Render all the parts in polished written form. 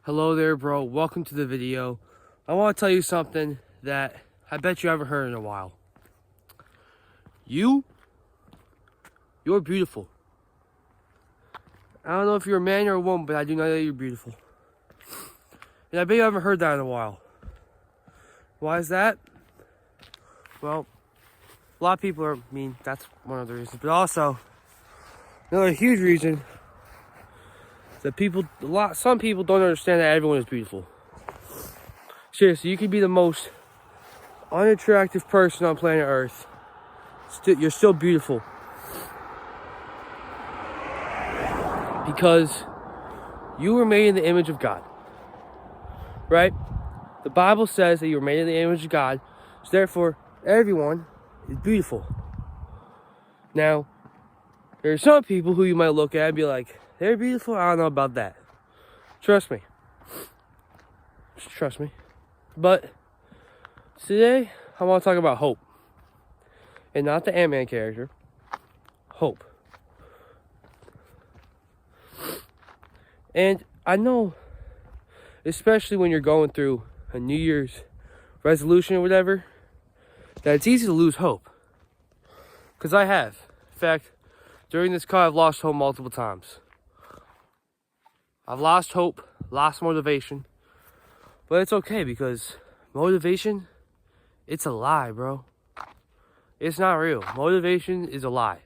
Hello there, bro. Welcome to the video. I want to tell you something that I bet you haven't heard in a while. You're beautiful. I don't know if you're a man or a woman, but I do know that you're beautiful. And I bet you haven't heard that in a while. Why is that? Well, a lot of people are mean. That's one of the reasons. But also, another huge reason that some people don't understand that everyone is beautiful. Seriously, you could be the most unattractive person on planet Earth. You're still beautiful. Because you were made in the image of God. Right? The Bible says that you were made in the image of God. So therefore, everyone is beautiful. Now, there are some people who you might look at and be like, they're beautiful? I don't know about that. Trust me. Just trust me. But today, I want to talk about hope. And not the Ant-Man character. Hope. And I know, especially when you're going through a New Year's resolution or whatever, that it's easy to lose hope. Because I have. In fact, during this call, I've lost hope multiple times. I've lost hope, lost motivation. But it's okay because motivation, it's a lie, bro. It's not real. Motivation is a lie.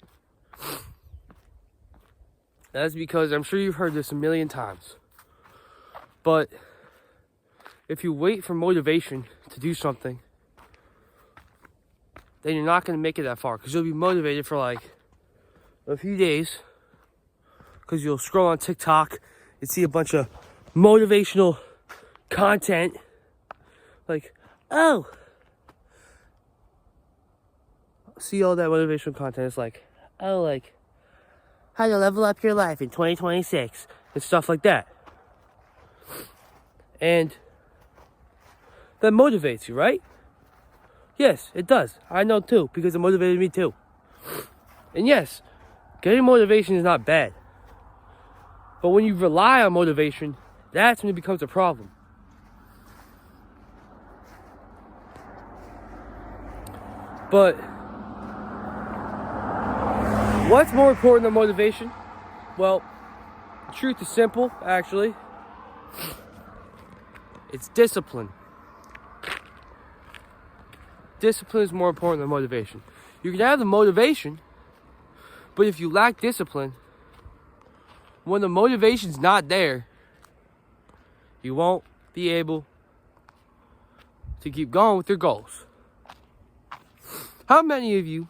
That's because I'm sure you've heard this a million times. But if you wait for motivation to do something, then you're not going to make it that far. Because you'll be motivated for like a few days. Because you'll scroll on TikTok and see a bunch of motivational content. Like, oh. See all that motivational content. It's like, oh, like, how to level up your life in 2026. And stuff like that. And that motivates you, right? Yes, it does. I know too, because it motivated me too. And yes, getting motivation is not bad. But when you rely on motivation, that's when it becomes a problem. But what's more important than motivation? Well, the truth is simple, actually. It's discipline. Discipline is more important than motivation. You can have the motivation, but if you lack discipline, when the motivation's not there, you won't be able to keep going with your goals. How many of you,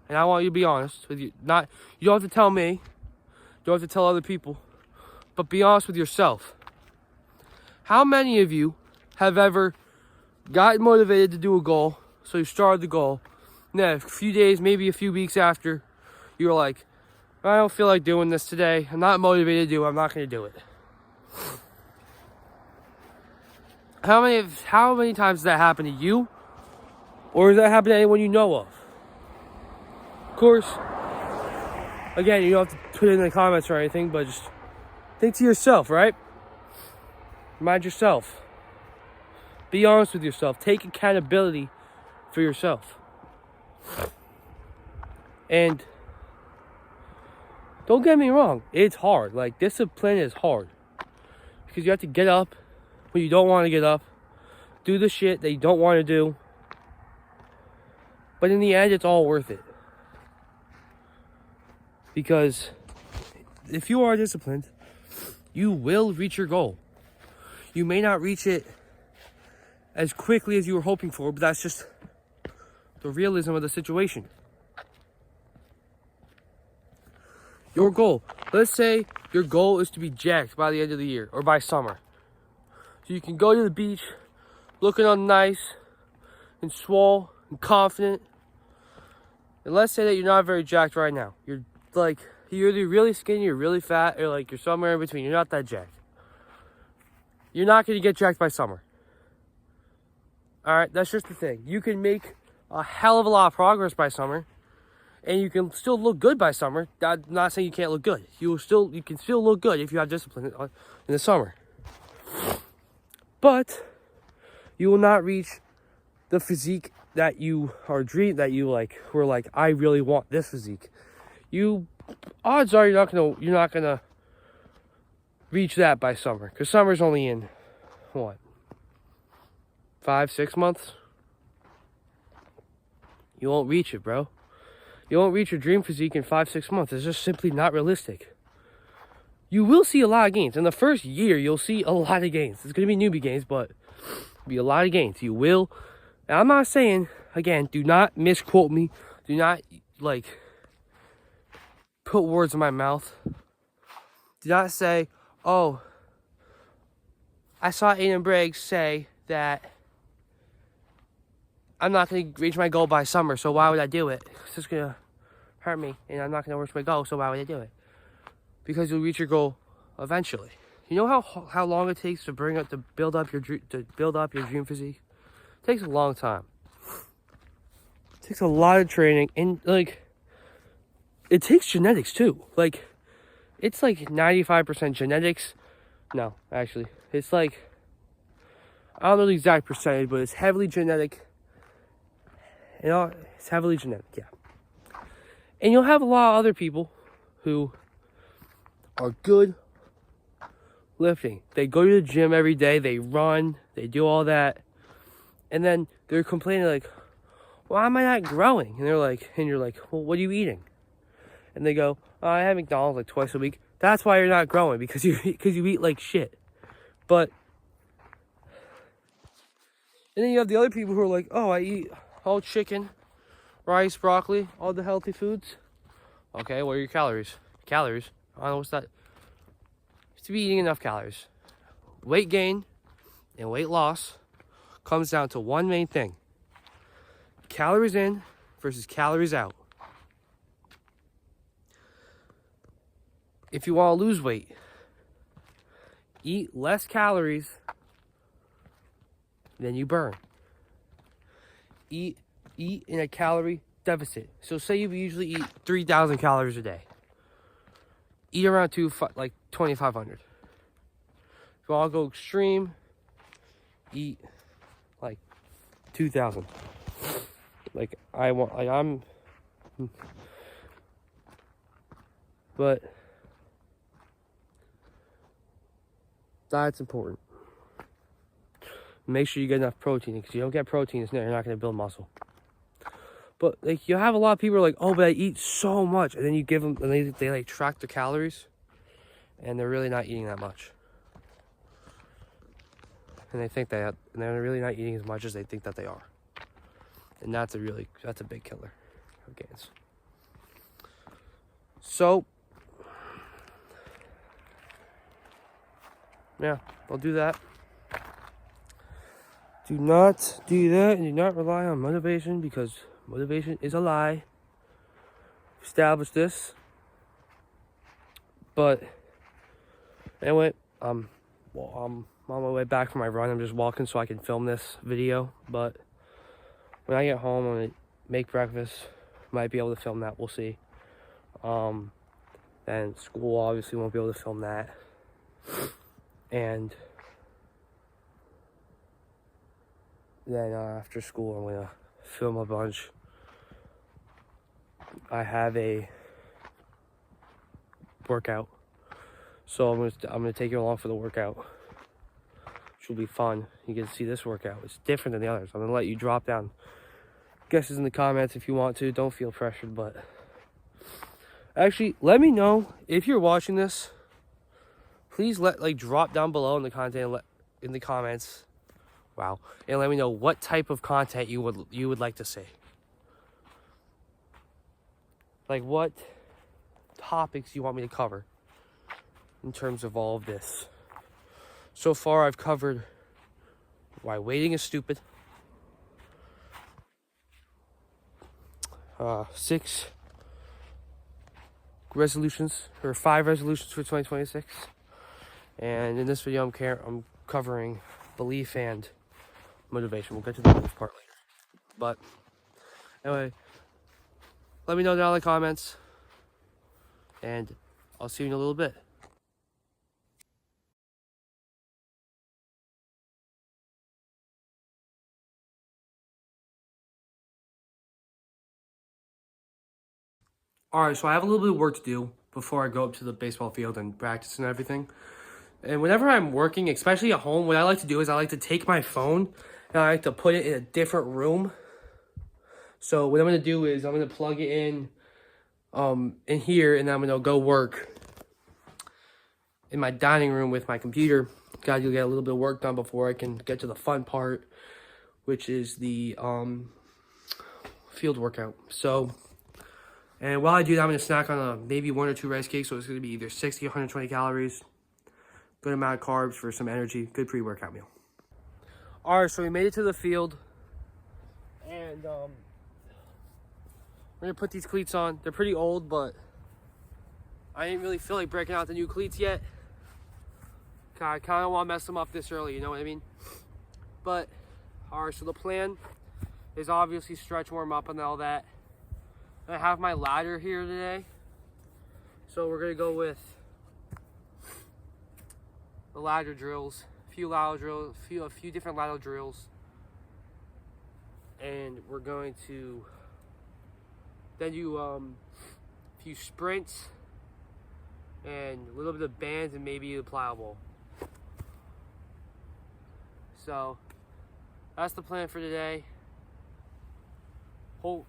and I want you to be honest with you, you don't have to tell me, you don't have to tell other people, but be honest with yourself. How many of you have ever gotten motivated to do a goal, so you started the goal, and then a few days, maybe a few weeks after, you were like, I don't feel like doing this today. I'm not motivated to do it. I'm not going to do it. How many times does that happen to you? Or does that happen to anyone you know of? Of course, again, you don't have to put it in the comments or anything, but just think to yourself, right? Remind yourself. Be honest with yourself. Take accountability for yourself. And don't get me wrong, it's hard. Like, discipline is hard. Because you have to get up when you don't want to get up. Do the shit that you don't want to do. But in the end, it's all worth it. Because if you are disciplined, you will reach your goal. You may not reach it as quickly as you were hoping for, but that's just the realism of the situation. Your goal. Let's say your goal is to be jacked by the end of the year or by summer. So you can go to the beach looking all nice and swole and confident. And let's say that you're not very jacked right now. You're either really skinny or really fat, or like you're somewhere in between. You're not that jacked. You're not going to get jacked by summer. Alright, that's just the thing. You can make a hell of a lot of progress by summer. And you can still look good by summer. I'm not saying you can't look good. You can still look good if you have discipline in the summer. But you will not reach the physique that you were like, I really want this physique. Odds are you're not gonna reach that by summer, because summer's only in what, 5-6 months. You won't reach it, bro. You won't reach your dream physique in 5-6 months. It's just simply not realistic. You will see a lot of gains. In the first year, you'll see a lot of gains. It's going to be newbie gains, but it'll be a lot of gains. You will. And I'm not saying, again, do not misquote me. Do not, put words in my mouth. Do not say, oh, I saw Aiden Briggs say that I'm not going to reach my goal by summer, so why would I do it? It's just going to hurt me, and I'm not going to reach my goal, so why would I do it? Because you'll reach your goal eventually. You know how long it takes to build up your dream physique? It takes a long time. It takes a lot of training, and it takes genetics too. It's 95% genetics. No, actually, it's I don't know the exact percentage, but it's heavily genetic. It's heavily genetic, yeah. And you'll have a lot of other people who are good lifting. They go to the gym every day, they run, they do all that, and then they're complaining why am I not growing? And you're like, well, what are you eating? And they go, oh, I have McDonald's twice a week. That's why you're not growing, because you eat like shit. But and then you have the other people who are like, oh, I eat all chicken, rice, broccoli, all the healthy foods. Okay, what are your calories? Calories? I don't know what's that. To be eating enough calories. Weight gain and weight loss comes down to one main thing: calories in versus calories out. If you want to lose weight, eat less calories than you burn. Eat in a calorie deficit. So say you usually eat 3,000 calories a day. Eat around 2,500. If you all go extreme, eat 2,000. But diet's important. Make sure you get enough protein, because if you don't get protein, you're not going to build muscle. But you have a lot of people who are like, oh, but I eat so much, and then you give them, and they track the calories, and they're really not eating that much. And they think and they're really not eating as much as they think that they are. And that's a big killer of gains. So yeah, I'll do that. Do not do that, and do not rely on motivation, because motivation is a lie. Establish this. But anyway, I'm on my way back from my run. I'm just walking so I can film this video. But when I get home, I'm gonna make breakfast. Might be able to film that. We'll see. Then school obviously won't be able to film that. And then after school, I'm gonna film a bunch. I have a workout, so I'm gonna take you along for the workout, which will be fun. You get to see this workout. It's different than the others. I'm gonna let you drop down guesses in the comments if you want to. Don't feel pressured, but actually, let me know if you're watching this. Please drop down below in the comments. Wow, and let me know what type of content you would like to see. What topics you want me to cover in terms of all of this. So far, I've covered why waiting is stupid. 6 resolutions, or 5 resolutions for 2026. And in this video, I'm covering belief and motivation. We'll get to the belief part later. But anyway, let me know down in the comments, and I'll see you in a little bit. Alright, so I have a little bit of work to do before I go up to the baseball field and practice and everything. And whenever I'm working, especially at home, what I like to do is I like to take my phone and I like to put it in a different room. So what I'm going to do is I'm going to plug it in here, and I'm going to go work in my dining room with my computer. Got to get a little bit of work done before I can get to the fun part, which is the field workout. So, and while I do that, I'm going to snack on maybe 1 or 2 rice cakes. So it's going to be either 60 or 120 calories. Good amount of carbs for some energy. Good pre-workout meal. All right, so we made it to the field. And we're going to put these cleats on. They're pretty old, but I didn't really feel like breaking out the new cleats yet. I kind of want to mess them up this early, you know what I mean? But, all right, so the plan is obviously stretch, warm up, and all that. I have my ladder here today. So we're going to go with the ladder drills, a few different ladder drills. And we're going to then do a few sprints and a little bit of bands and maybe a plyo ball. So that's the plan for today. We're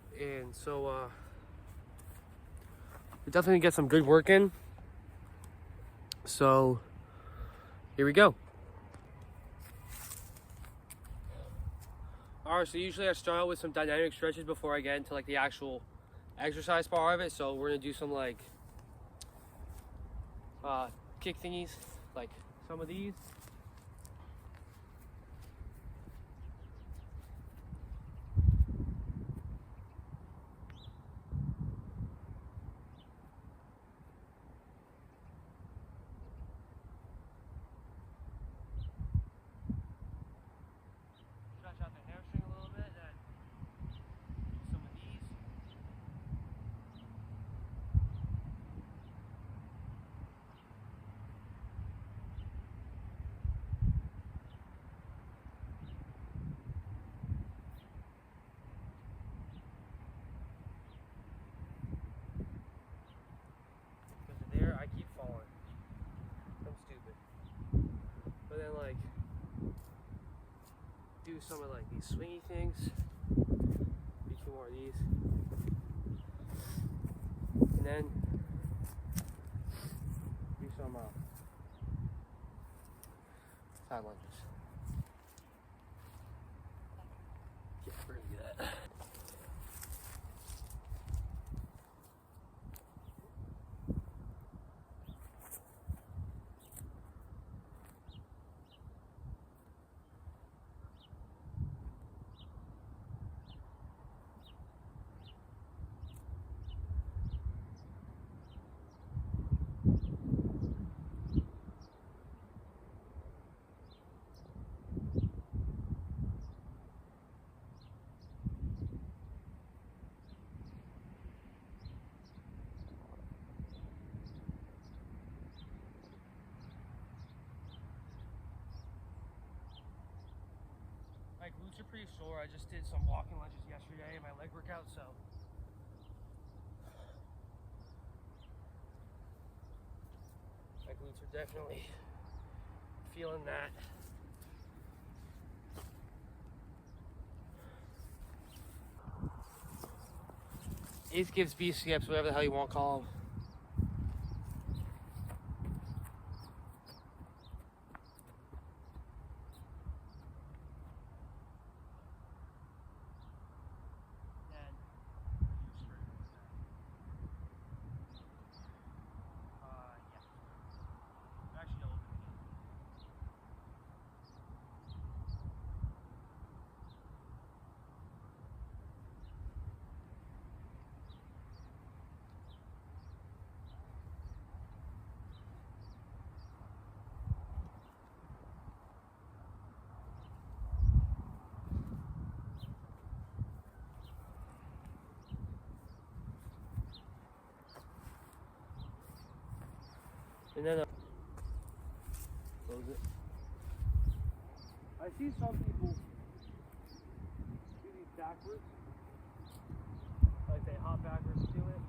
definitely get some good work in. So here we go. Alright, so usually I start out with some dynamic stretches before I get into like the actual exercise part of it. So we're gonna do some like kick thingies, like some of these. Stretch out the hamstring a little bit, then do some of these. Because there, I keep falling. I'm stupid. But then, like, do some of like these swingy things. Do some more of these. And then do some side lunges. Yeah, we're gonna do that. My glutes are pretty sore. I just did some walking lunges yesterday in my leg workout, so my glutes are definitely feeling that. A skips, B skips, whatever the hell you want to call them. And then close it. I see some people do these backwards, like they hop backwards to it.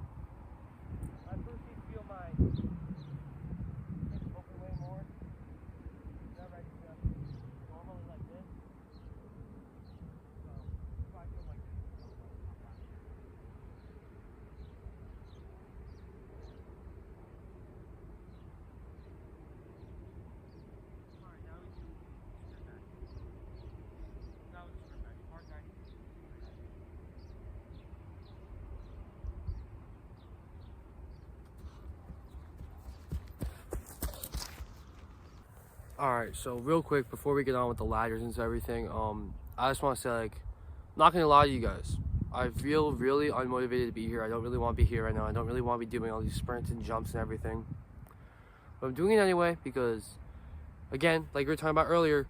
Alright, so real quick before we get on with the ladders and everything, I just want to say, like, I'm not gonna lie to you guys. I feel really unmotivated to be here. I don't really want to be here right now. I don't really want to be doing all these sprints and jumps and everything. But I'm doing it anyway because, again, like we were talking about earlier,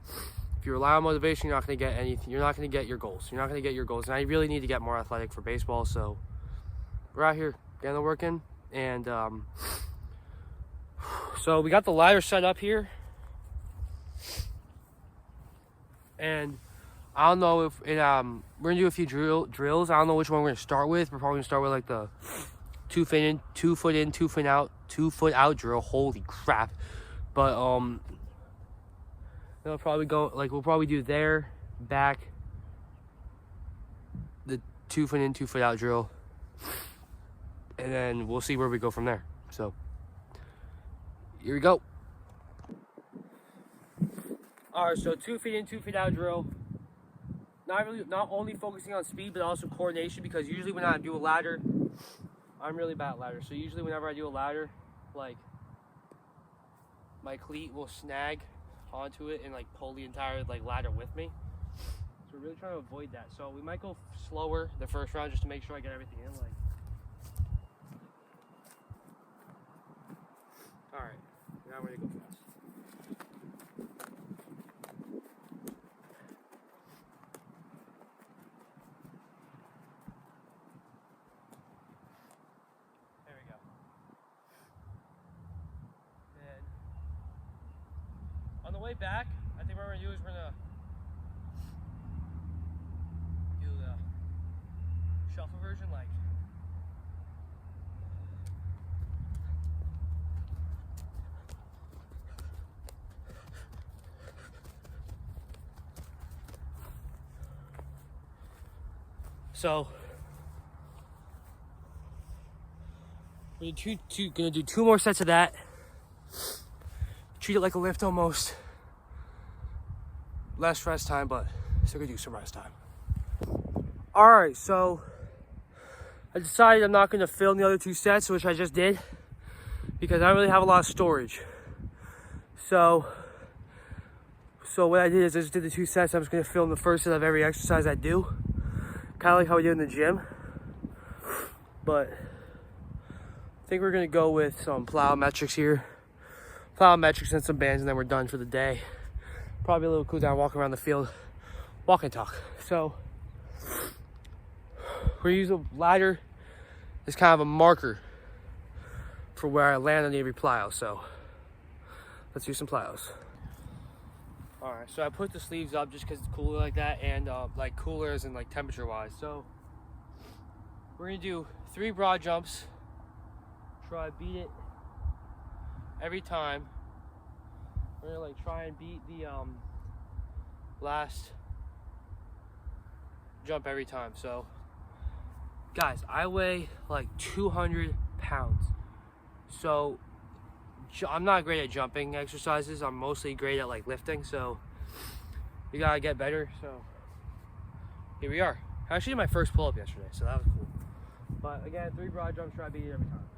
if you rely on motivation, you're not going to get anything. You're not going to get your goals. You're not going to get your goals. And I really need to get more athletic for baseball. So we're out here getting the work in. And so we got the ladder set up here. And I don't know if it, we're going to do a few drills. I don't know which one we're going to start with. We're probably going to start with like the 2 foot in, 2 foot in, 2 foot out, 2 foot out drill. Holy crap. But it'll probably go, like, we'll probably do there, back, the 2 foot in, 2 foot out drill. And then we'll see where we go from there. So, here we go. Alright, so 2 feet in, 2 feet out drill. Not only focusing on speed, but also coordination, because usually when I do a ladder, I'm really bad at ladder. So usually whenever I do a ladder, like, my cleat will snag onto it and like pull the entire like ladder with me. So we're really trying to avoid that. So we might go slower the first round just to make sure I get everything in. Like, all right, now we're gonna go fast. There we go. And on the way back, I think what we're gonna do is we're gonna do the shuffle version, like. So we're gonna do 2 more sets of that. Treat it like a lift almost. Less rest time, but still gonna do some rest time. Alright, so I decided I'm not gonna film the other 2 sets, which I just did, because I don't really have a lot of storage. So what I did is I just did the 2 sets. I'm just gonna film the first set of every exercise I do. Kind of like how we do in the gym. But I think we're gonna go with some plyometrics here. Plyometrics and some bands, and then we're done for the day. Probably a little cool down, walk around the field, walk and talk. So we're gonna use a ladder as kind of a marker for where I land on every plyo. So let's do some plyos. All right, so I put the sleeves up just because it's cooler like that, and like cooler as in like temperature wise. So we're gonna do 3 broad jumps. Try to beat it every time. We're gonna like try and beat the last jump every time. So guys, I weigh like 200 pounds. So I'm not great at jumping exercises. I'm mostly great at like lifting. So you gotta get better. So here we are. I actually did my first pull-up yesterday, so that was cool. But again, 3 broad jumps, try to beat it every time.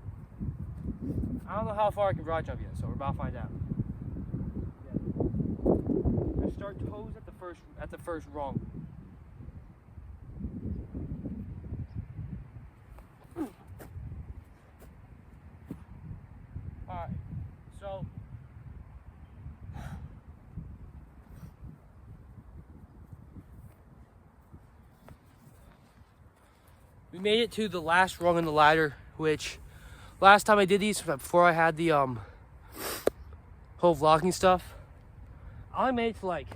I don't know how far I can broad jump yet, so we're about to find out. Yeah. I start toes at the first rung. Alright, so we made it to the last rung on the ladder, which last time I did these, before I had the whole vlogging stuff, I only made it to like,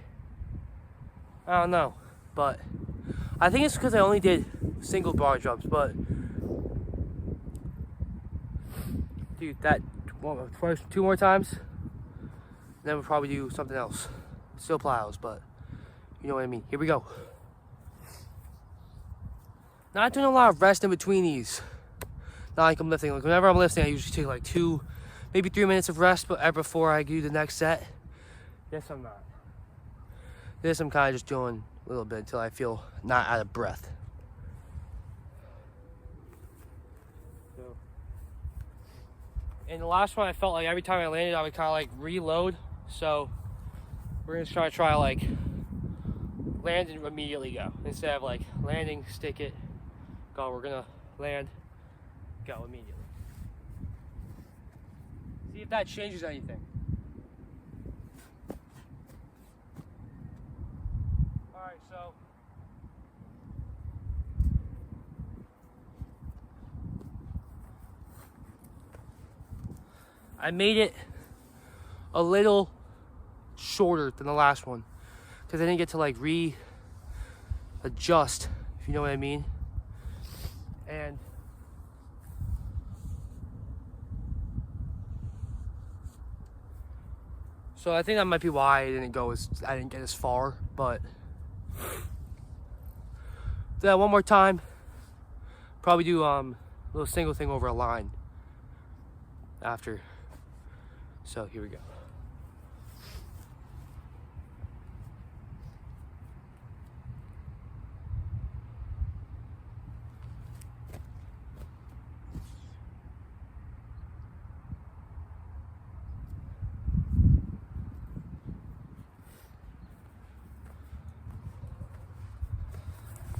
I don't know, but I think it's because I only did single bar jumps. But dude, that 2 more times, then we'll probably do something else. Still plyos, but you know what I mean. Here we go. Not doing a lot of rest in between these. Not like I'm lifting. Like whenever I'm lifting, I usually take like 2, maybe 3 minutes of rest, but before I do the next set. This I'm not. This I'm kind of just doing a little bit until I feel not out of breath. So, and the last one, I felt like every time I landed, I would kind of like reload. So we're gonna try like land and immediately go. Instead of like landing, stick it, go. We're gonna land, go immediately. See if that changes anything. Alright, so I made it a little shorter than the last one because I didn't get to like readjust, if you know what I mean. And so I think that might be why I didn't get as far, but do that one more time. Probably do a little single thing over a line after. So here we go.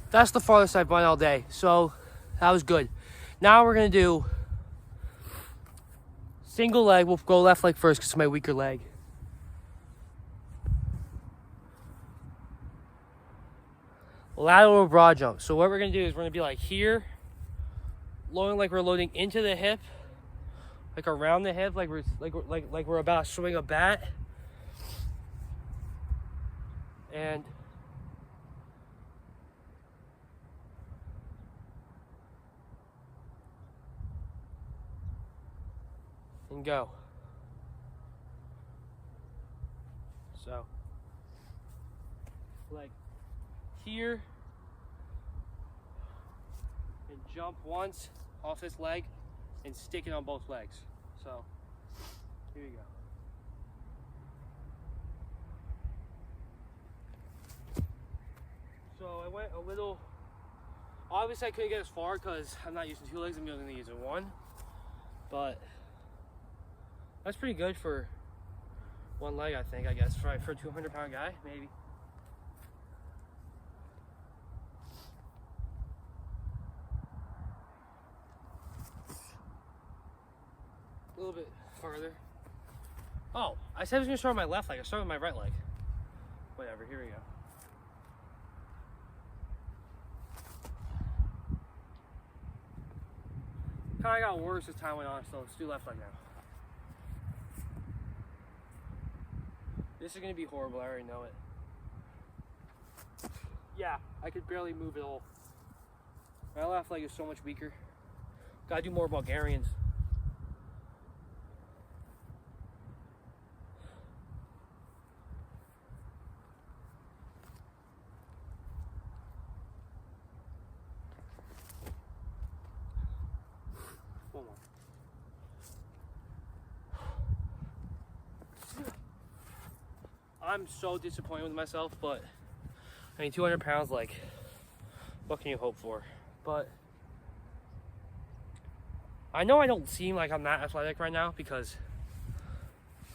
That's the farthest I've run all day, so that was good. Now we're gonna do single leg. We'll go left leg first because it's my weaker leg. Lateral broad jump. So what we're gonna do is we're gonna be like here, loading like we're loading into the hip, like around the hip, like we're about to swing a bat, and go. So, like here, and jump once off this leg and stick it on both legs. So, here you go. So I went a little, obviously I couldn't get as far because I'm not using two legs, I'm only using one, but that's pretty good for one leg, I think, I guess, for a 200-pound guy, maybe. A little bit farther. Oh, I said I was gonna start with my left leg. I started with my right leg. Whatever, here we go. Kinda got worse as time went on, so let's do left leg now. This is gonna be horrible, I already know it. Yeah, I could barely move at all. My left leg is so much weaker. Gotta do more Bulgarians. One more. I'm so disappointed with myself, but I mean, 200 pounds, like, what can you hope for? But I know I don't seem like I'm that athletic right now because,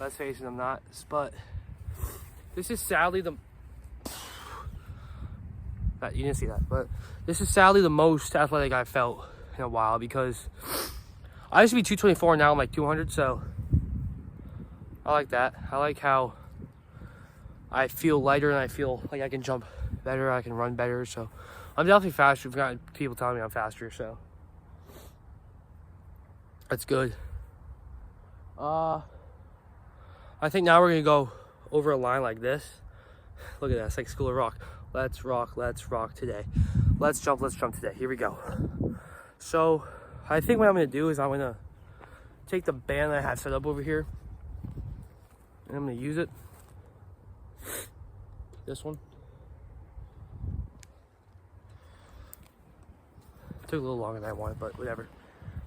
let's face it, I'm not. But this is sadly you didn't see that, but this is sadly the most athletic I've felt in a while because I used to be 224, now I'm like 200, so I like that. I like how I feel lighter and I feel like I can jump better, I can run better, so I'm definitely faster. We've got people telling me I'm faster, so that's good. I think now we're gonna go over a line like this. Look at that, it's like School of Rock. Let's rock today. Let's jump today. Here we go. So I think what I'm gonna do is I'm gonna take the band I have set up over here and I'm gonna use it. This one. Took a little longer than I wanted, but whatever.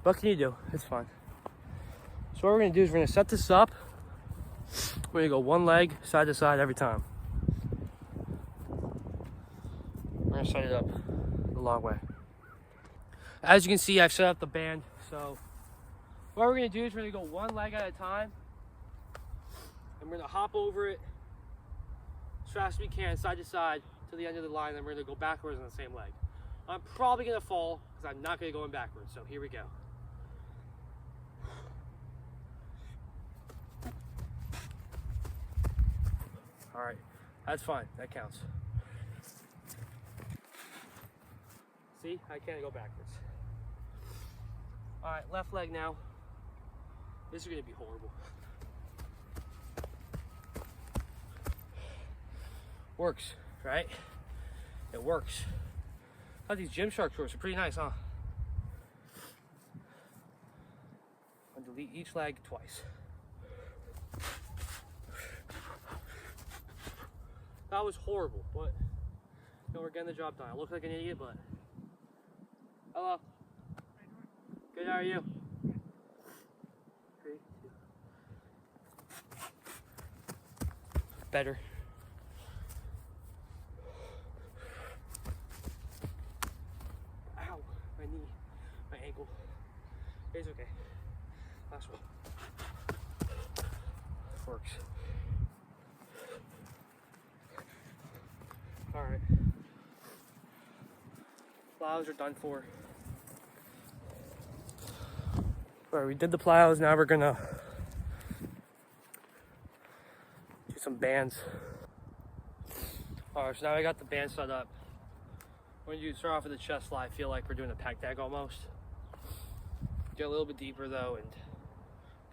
What can you do? It's fine. So what we're gonna do is we're gonna set this up. We're gonna go one leg, side to side every time. We're gonna set it up the long way. As you can see, I've set up the band. So what we're gonna do is we're gonna go one leg at a time. And we're gonna hop over it as fast as we can, side to side, to the end of the line, and we're gonna go backwards on the same leg. I'm probably gonna fall, because I'm not gonna go in backwards, so here we go. All right, that's fine, that counts. See, I can't go backwards. All right, left leg now. This is gonna be horrible. Works, right? It works. I thought these Gymshark shorts are pretty nice, huh? I'll delete each leg twice. That was horrible, but you know, we're getting the job done. I look like an idiot, but hello. Good, how are you? 3, 2. Better. Ow, my knee, my ankle. It's okay. Last one. Works. All right. Plows are done for. All right, we did the plows. Now we're gonna do some bands. All right, so now I got the band set up. When you start off with the chest fly, I feel like we're doing a pec deck almost. Get a little bit deeper though, and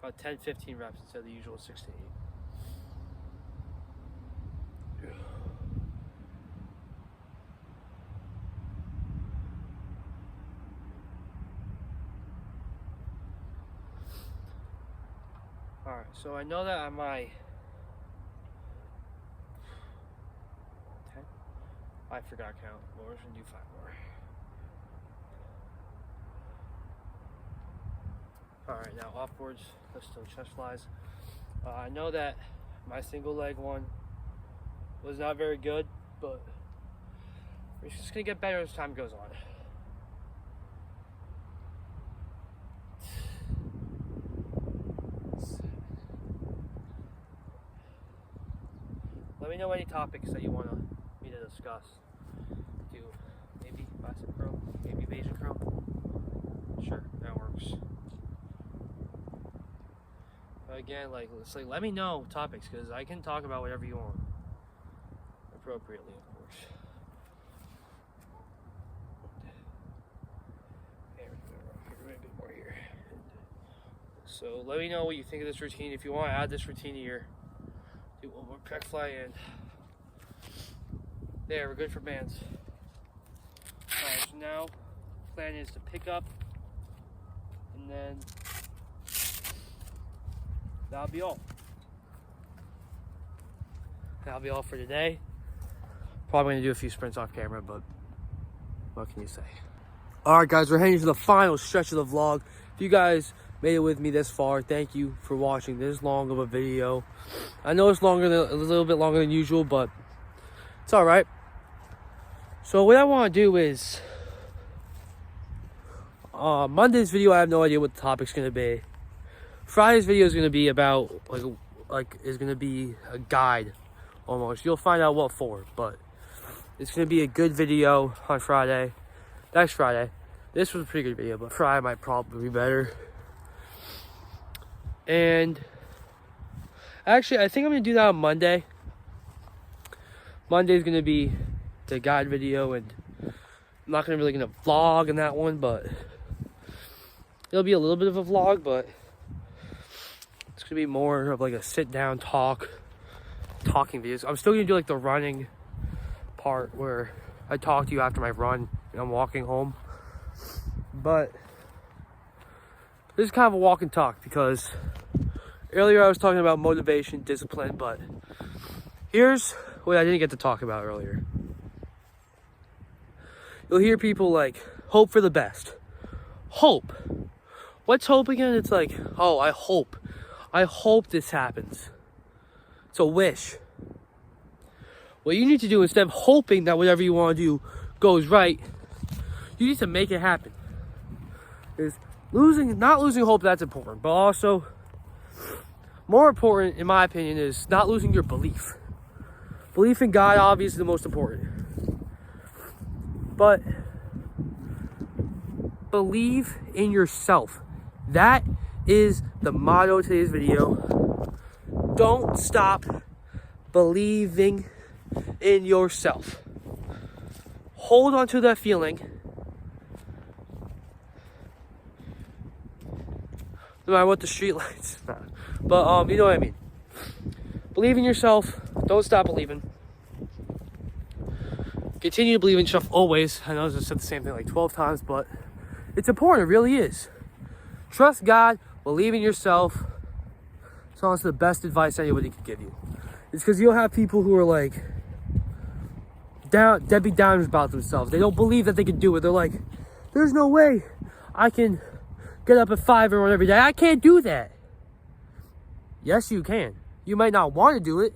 about 10-15 reps instead of the usual 6 to 8. Alright, so I know that on my 10, I forgot count, but we're just gonna do 5 more. Alright, now offboards, let's do chest flies. I know that my single leg one was not very good, but it's just gonna get better as time goes on. Let me know any topics that you want me to discuss. Do maybe bicep curl, maybe Bayesian curl. Sure, that works. But again, let me know topics, because I can talk about whatever you want, appropriately, of course. A bit more here. So let me know what you think of this routine. If you want to add this routine to your do one more pec fly, and there, we're good for bands. Alright, so now plan is to pick up, and then that'll be all. That'll be all for today. Probably gonna do a few sprints off camera, but what can you say? Alright guys, we're heading to the final stretch of the vlog. If you guys made it with me this far, thank you for watching this long of a video. I know it's a little bit longer than usual, but it's all right. So what I want to do is Monday's video, I have no idea what the topic's going to be. Friday's video is going to be about is going to be a guide almost. You'll find out what for, but it's going to be a good video on Friday. Next Friday. This was a pretty good video, but Friday might probably be better. And actually, I think I'm going to do that on Monday. Monday's going to be the guide video, and I'm not really going to vlog in that one, but it'll be a little bit of a vlog, but it's going to be more of like a sit-down talking videos. I'm still going to do like the running part where I talk to you after my run and I'm walking home. But this is kind of a walk and talk, because earlier I was talking about motivation, discipline, but here's what I didn't get to talk about earlier. You'll hear people like, hope for the best. Hope. What's hope again? It's like, oh, I hope this happens. It's a wish. What you need to do, instead of hoping that whatever you want to do goes right, you need to make it happen. Is not losing hope, that's important, but also more important, in my opinion, is not losing your belief Belief in God, obviously, is the most important. But believe in yourself. That is the motto of today's video. Don't stop believing in yourself. Hold on to that feeling. No matter what the street lights. But you know what I mean. Believe in yourself. Don't stop believing. Continue to believe in yourself always. I know I just said the same thing like 12 times, but it's important. It really is. Trust God. Believe in yourself. It's honestly the best advice anybody could give you. It's because you'll have people who are like Debbie Downers about themselves. They don't believe that they can do it. They're like, there's no way I can get up at 5 and run every day. I can't do that. Yes, you can. You might not want to do it,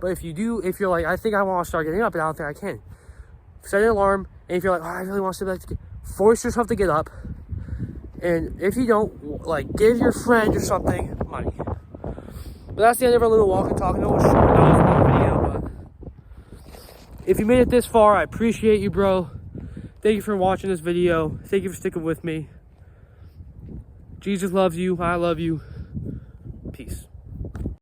but if you do, if you're like, I think I want to start getting up and I don't think I can, set an alarm. And if you're like, oh, I really want to sit back to force yourself to get up. And if you don't, like, give your friend or something money. But that's the end of our little walk and talk. I know it's short, not a long video, but if you made it this far, I appreciate you, bro. Thank you for watching this video. Thank you for sticking with me. Jesus loves you. I love you. Peace.